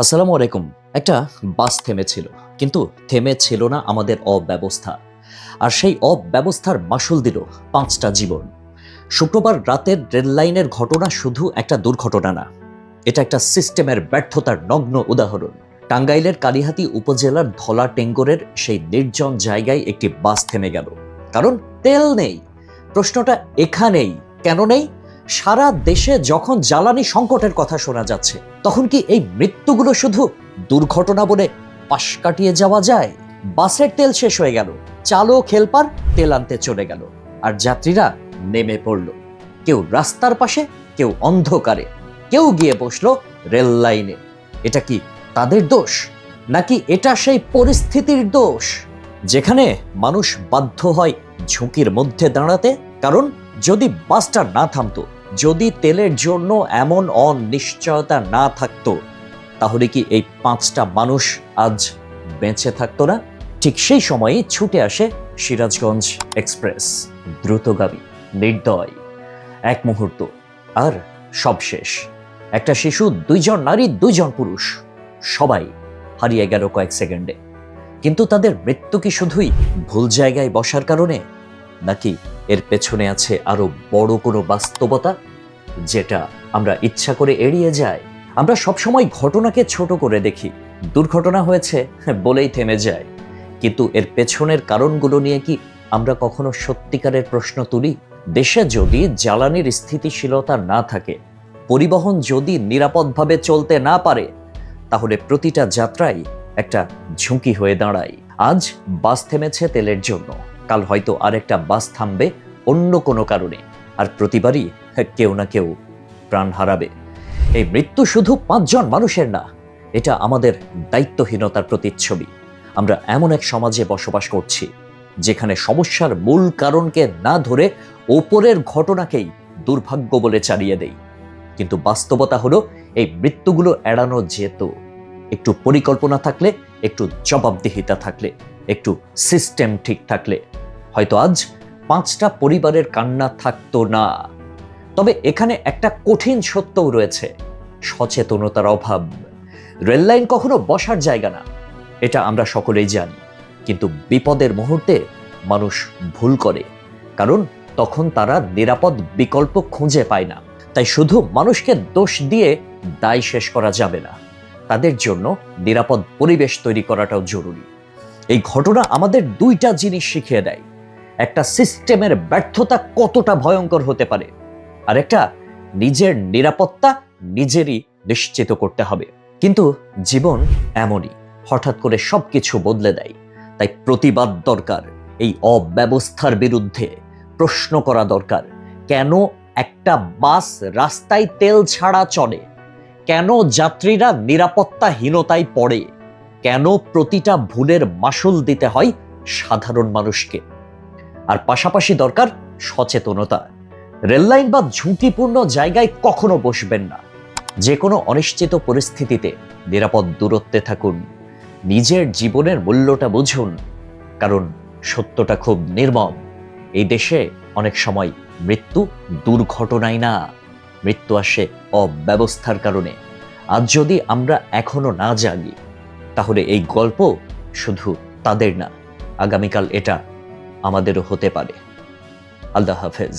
আসসালামু আলাইকুম। একটা বাস থেমেছিল, কিন্তু থেমেছিল না আমাদের অব্যবস্থা। আর সেই অব্যবস্থার মাসুল দিল 5টা জীবন। শুক্রবার রাতের রেল লাইনের ঘটনা শুধু একটা দুর্ঘটনা না, এটা একটা সিস্টেমের ব্যর্থতার নগ্ন উদাহরণ। টাঙ্গাইলের কালিহাতী উপজেলার ধলা টেঙ্গরের সেই নির্জন জায়গায় একটি বাস থেমে গেল, কারণ তেল নেই। প্রশ্নটা এখানেই, কেন নেই? সারা দেশে যখন জ্বালানি সংকটের কথা শোনা যাচ্ছে, তখন কি এই মৃত্যুগুলো শুধু দুর্ঘটনা বলে পাশ কাটিয়ে যাওয়া যায়? বাসের তেল শেষ হয়ে গেল, চালক হেলপার তেল আনতে চলে গেল, আর যাত্রীরা নেমে পড়ল। কেউ রাস্তার পাশে, কেউ অন্ধকারে, কেউ গিয়ে বসলো রেল লাইনে। এটা কি তাদের দোষ, নাকি এটা সেই পরিস্থিতির দোষ যেখানে মানুষ বাধ্য হয় ঝুঁকির মধ্যে দাঁড়াতে? কারণ যদি বাসটা না থামতো, যদি তেলের জন্য এমন অনিশ্চয়তা না থাকতো, তাহলে কি এই 5টা মানুষ আজ বেঁচে থাকতো না? ঠিক সেই সময়ে ছুটে আসে সিরাজগঞ্জ এক্সপ্রেস, দ্রুতগামী, নির্দয়। এক মুহূর্ত, আর সব শেষ। একটা শিশু, 2জন নারী, 2জন পুরুষ, সবাই হারিয়ে গেল কয়েক সেকেন্ডে। কিন্তু তাদের মৃত্যু কি শুধুই ভুল জায়গায় বসার কারণে, নাকি এর পেছনে আছে আরো বড় কোনো বাস্তবতা যেটা আমরা ইচ্ছা করে এড়িয়ে যাই? আমরা সবসময় ঘটনাকে ছোট করে দেখি, দুর্ঘটনা হয়েছে বলেই থেমে যায়। কিন্তু এর পেছনের কারণগুলো নিয়ে কি আমরা কখনো সত্যিকারের প্রশ্ন তুলি? দেশে যদি জ্বালানির স্থিতিশীলতা না থাকে, পরিবহন যদি নিরাপদভাবে চলতে না পারে, তাহলে প্রতিটা যাত্রাই একটা ঝুঁকি হয়ে দাঁড়ায়। আজ বাস থেমেছে তেলের জন্য, কাল হয়তো আরেকটা বাস থামবে অন্য কোনো কারণে, আর প্রতিবারই কেউ না কেউ প্রাণ হারাবে। এই মৃত্যু শুধু 5জন মানুষের না, এটা আমাদের দায়িত্বহীনতার প্রতিচ্ছবি। আমরা এমন এক সমাজে বসবাস করছি যেখানে সমস্যার মূল কারণকে না ধরে ওপরের ঘটনাকেই দুর্ভাগ্য বলে চালিয়ে দেই। কিন্তু বাস্তবতা হলো, এই মৃত্যুগুলো এড়ানো যেত একটু পরিকল্পনা থাকলে, একটু জবাবদিহিতা থাকলে, একটু সিস্টেম ঠিক থাকলে। হয়তো আজ 5টা পরিবারের কান্না থাকতো না। তবে এখানে একটা কঠিন সত্যও রয়েছে, সচেতনতার অভাব। রেললাইন কখনো বসার জায়গা না, এটা আমরা সকলেই জানি। কিন্তু বিপদের মুহূর্তে মানুষ ভুল করে, কারণ তখন তারা নিরাপদ বিকল্প খুঁজে পায় না। তাই শুধু মানুষকে দোষ দিয়ে দায় শেষ করা যাবে না, তাদের জন্য নিরাপদ পরিবেশ তৈরি করাটাও জরুরি। এই ঘটনা আমাদের 2টা জিনিস শিখিয়ে দেয়: একটা, সিস্টেমের ব্যর্থতা কতটা ভয়ঙ্কর হতে পারে, আর একটা, নিজের নিরাপত্তা নিজেরই নিশ্চিত করতে হবে। কিন্তু জীবন এমনই, হঠাৎ করে সবকিছু বদলে দেয়। তাই প্রতিবাদ দরকার, এই অব্যবস্থার বিরুদ্ধে প্রশ্ন করা দরকার। কেন একটা বাস রাস্তায় তেল ছাড়া চলে? কেন যাত্রীরা নিরাপত্তাহীনতায় পড়ে? কেন প্রতিটা ভুলের মাসুল দিতে হয় সাধারণ মানুষকে? আর পাশাপাশি দরকার সচেতনতা। রেললাইন বা ঝুঁকিপূর্ণ জায়গায় কখনো বসবেন না। যে কোনো অনিশ্চিত পরিস্থিতিতে নিরাপদ দূরত্বে থাকুন। নিজের জীবনের মূল্যটা বুঝুন, কারণ সত্যটা খুব নির্মম। এই দেশে অনেক সময় মৃত্যু দুর্ঘটনায় না, মৃত্যু আসে অব্যবস্থার কারণে। আজ যদি আমরা এখনো না জাগি, তাহলে এই গল্প শুধু তাদের না, আগামীকাল এটা আমাদেরও হতে পারে। আল্লাহ হাফেজ।